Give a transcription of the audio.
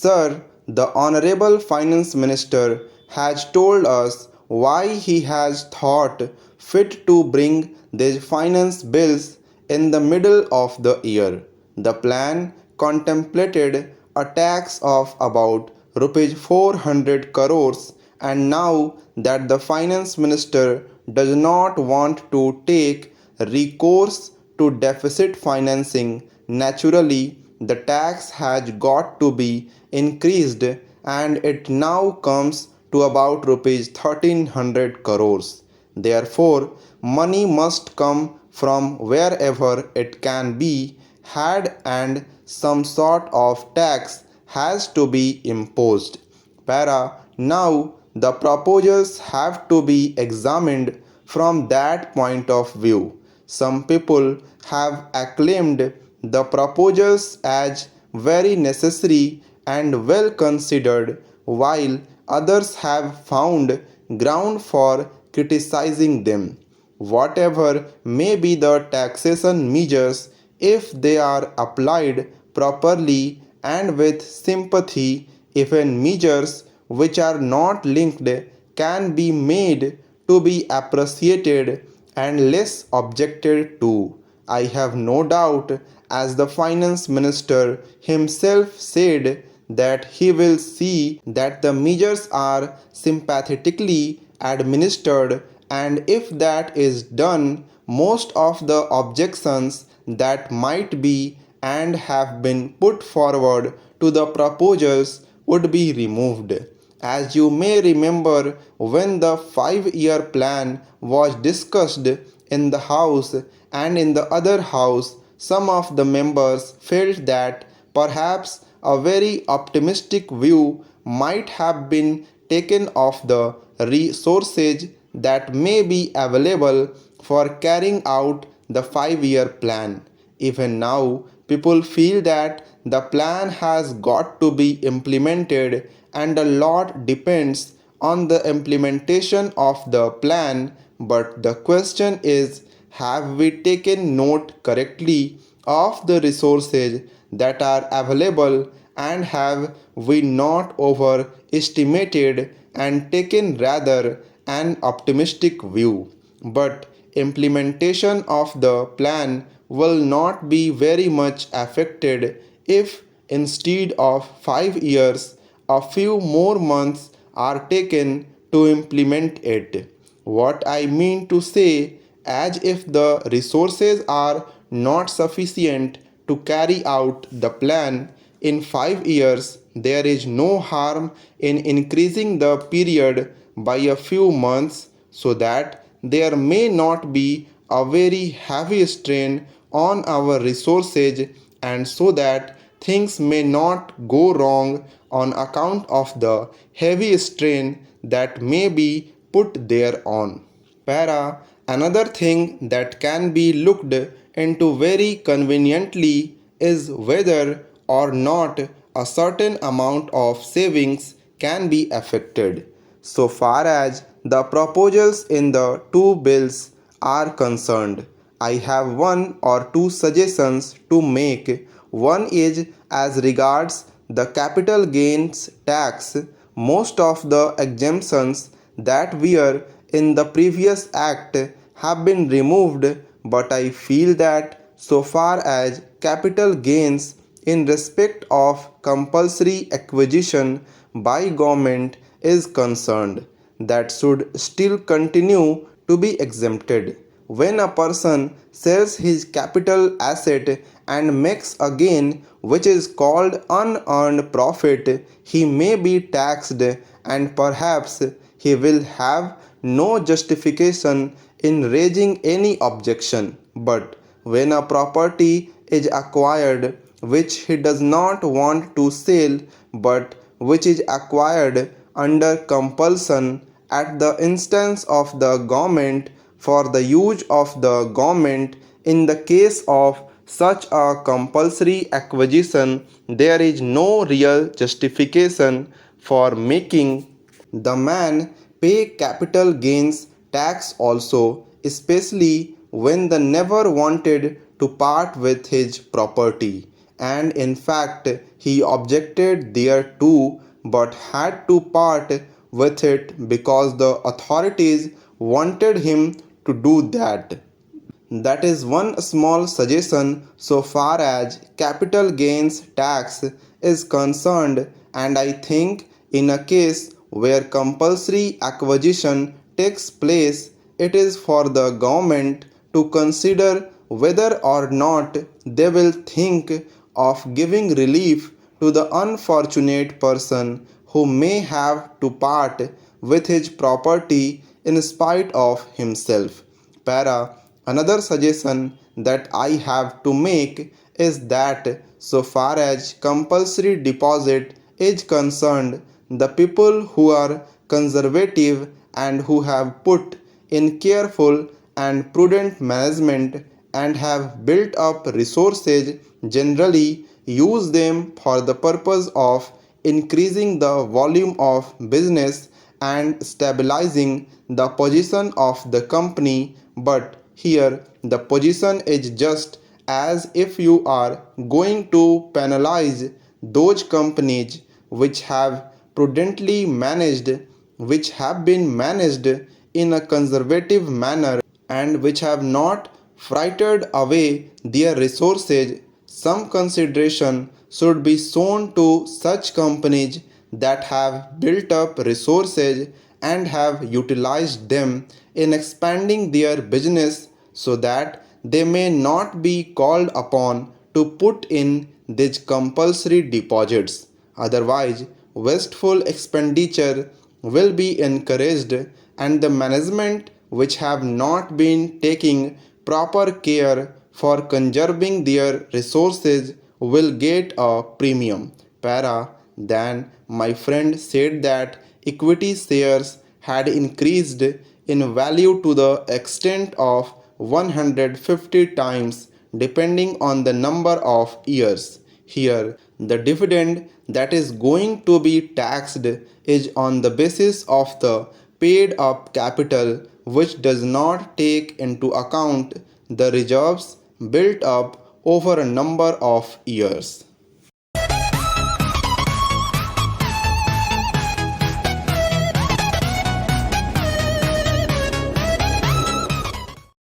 Sir, the Honorable Finance Minister has told us why he has thought fit to bring these finance bills in the middle of the year. The plan contemplated a tax of about rupees 400 crores, and now that the finance minister does not want to take recourse to deficit financing, naturally the tax has got to be increased, and it now comes to about rupees 1300 crores. Therefore, money must come from wherever it can be had, and some sort of tax has to be imposed. Now the proposals have to be examined from that point of view. Some people have acclaimed the proposals as very necessary and well considered, while others have found ground for criticizing them. Whatever may be the taxation measures, if they are applied properly and with sympathy, even measures which are not linked can be made to be appreciated and less objected to. I have no doubt, as the finance minister himself said, that he will see that the measures are sympathetically administered, and if that is done, most of the objections that might be and have been put forward to the proposals would be removed. As you may remember, when the 5-year plan was discussed in the House and in the other House, some of the members felt that perhaps a very optimistic view might have been taken of the resources that may be available for carrying out the 5-year plan. Even now, people feel that the plan has got to be implemented, and a lot depends on the implementation of the plan. But the question is, have we taken note correctly of the resources that are available, and have we not overestimated and taken rather an optimistic view? But implementation of the plan will not be very much affected if instead of 5 years a few more months are taken to implement it. What I mean to say, as if the resources are not sufficient to carry out the plan in 5 years, there is no harm in increasing the period by a few months, so that there may not be a very heavy strain on our resources, and so that things may not go wrong on account of the heavy strain that may be put thereon. Another thing that can be looked into very conveniently is whether or not a certain amount of savings can be affected. So far as the proposals in the two bills are concerned, I have one or two suggestions to make. One is as regards the capital gains tax. Most of the exemptions that were in the previous act have been removed, but I feel that so far as capital gains in respect of compulsory acquisition by government is concerned, that should still continue to be exempted. When a person sells his capital asset and makes a gain which is called unearned profit, he may be taxed, and perhaps he will have no justification in raising any objection. But when a property is acquired which he does not want to sell, but which is acquired under compulsion at the instance of the government for the use of the government, in the case of such a compulsory acquisition, there is no real justification for making the man pay capital gains tax also, especially when the never wanted to part with his property. and in fact he objected thereto but had to part with it because the authorities wanted him to do that. That is one small suggestion so far as capital gains tax is concerned, and I think in a case where compulsory acquisition takes place, it is for the government to consider whether or not they will think of giving relief to the unfortunate person who may have to part with his property in spite of himself. Para. Another suggestion that I have to make is that so far as compulsory deposit is concerned, the people who are conservative and who have put in careful and prudent management and have built up resources generally use them for the purpose of increasing the volume of business and stabilizing the position of the company. But here the position is just as if you are going to penalize those companies which have prudently managed, which have been managed in a conservative manner, and which have not frittered away their resources. Some consideration should be shown to such companies that have built up resources and have utilized them in expanding their business so that they may not be called upon to put in these compulsory deposits. Otherwise, wasteful expenditure will be encouraged, and the management which have not been taking proper care for conserving their resources will get a premium. Para. Then my friend said that equity shares had increased in value to the extent of 150 times depending on the number of years. Here, the dividend that is going to be taxed is on the basis of the paid up capital, which does not take into account the reserves built up over a number of years.